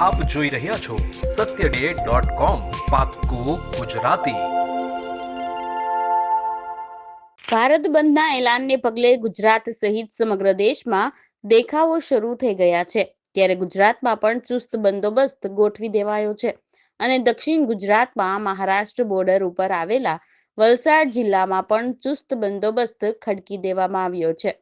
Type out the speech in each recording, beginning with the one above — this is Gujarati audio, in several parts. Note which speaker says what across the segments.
Speaker 1: આપ જોઈ રહ્યા છો satyday.com પાક્કું ગુજરાતી।
Speaker 2: ભારત બંધના એલાનને પગલે ગુજરાત સહિત સમગ્ર દેશમાં દેખાવો શરૂ થઈ ગયા છે, ત્યારે ગુજરાતમાં પણ ચુસ્ત બંદોબસ્ત ગોઠવી દેવાયો છે અને દક્ષિણ ગુજરાતમાં મહારાષ્ટ્ર બોર્ડર ઉપર આવેલા વલસાડ જિલ્લામાં પણ ચુસ્ત બંદોબસ્ત ખડકી દેવામાં આવ્યો છે।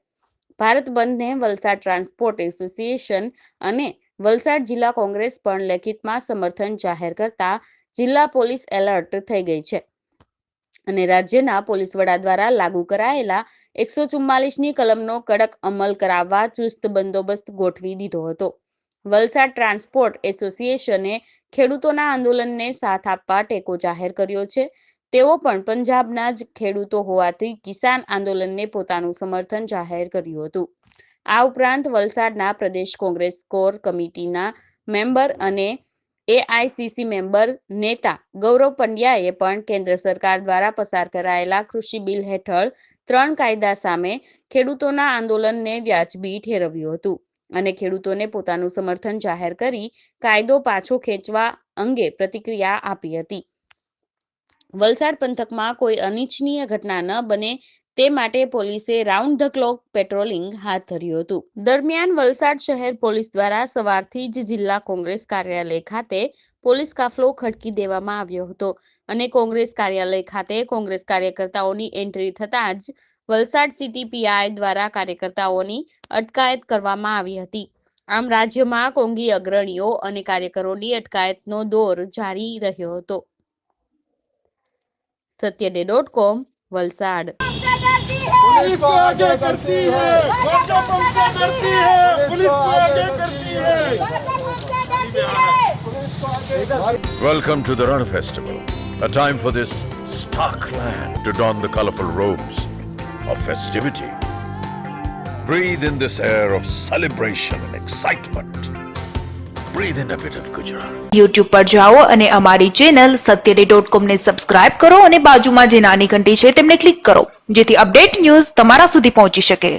Speaker 2: ભારત બંધને વલસાડ ટ્રાન્સપોર્ટ એસોસિએશન અને વલસાડ જિલ્લા કોંગ્રેસ પણ લેખિતમાં સમર્થન જાહેર કરતા જિલ્લા પોલીસ એલર્ટ થઈ ગઈ છે અને રાજ્યના પોલીસ વડા દ્વારા લાગુ કરાયેલા 144ની કલમનો કડક અમલ કરાવવા ચુસ્ત બંદોબસ્ત ગોઠવી દીધો હતો। વલસાડ ટ્રાન્સપોર્ટ એસોસિએશને ખેડૂતોના આંદોલનને સાથ આપવા ટેકો જાહેર કર્યો છે। તેઓ પણ પંજાબના જ ખેડૂતો હોવાથી કિસાન આંદોલનને પોતાનું સમર્થન જાહેર કર્યું હતું। આ ઉપરાંત વલસાડના પ્રદેશ કોંગ્રેસ કોર કમિટીના મેમ્બર અને એઆઈસીસી મેમ્બર નેતા ગૌરવ પંડ્યાએ પણ કેન્દ્ર સરકાર દ્વારા પસાર કરાયેલા કૃષિ બિલ હેઠળ 3 કાયદા સામે ખેડૂતોના આંદોલનને વ્યાજબી ઠેરવ્યું હતું અને ખેડૂતોને પોતાનું સમર્થન જાહેર કરી કાયદો પાછો ખેંચવા અંગે પ્રતિક્રિયા આપી હતી। વલસાડ પંથકમાં કોઈ અનિચ્છનીય ઘટના ન બને તે માટે પોલીસે રાઉન્ડ ધ ક્લોક પેટ્રોલિંગ હાથ ધર્યું હતું। દરમિયાન વલસાડ શહેર પોલીસ દ્વારા સવારથી જ જિલ્લા કોંગ્રેસ કાર્યાલય ખાતે પોલીસ કાફલો ખડકી દેવામાં આવ્યો હતો અને કોંગ્રેસ કાર્યાલય ખાતે કોંગ્રેસ કાર્યકર્તાઓની એન્ટ્રી થતાં જ વલસાડ સિટી પીઆઈ દ્વારા કાર્યકર્તાઓની અટકાયત કરવામાં આવી હતી। આમ રાજ્યમાં કોંગી અગ્રણીઓ અને કાર્યકરોની અટકાયતનો દોર જારી રહ્યો હતો। satyday.com वलसाड।
Speaker 3: पुलिस को आगे करती है, पुलिस को आगे करती है।
Speaker 4: Welcome to the Ran Festival, a time for this stark land to don the colorful robes of festivity. Breathe in this air of celebration and excitement. Breathe in a bit of Gujarat.
Speaker 5: YouTube પર જાઓ અને અમારી ચેનલ satyday.com ને સબસ્ક્રાઇબ કરો અને બાજુમાં જે નાની ઘંટી છે તેમને ક્લિક કરો, જેથી અપડેટ ન્યૂઝ તમારા સુધી પહોંચી શકે।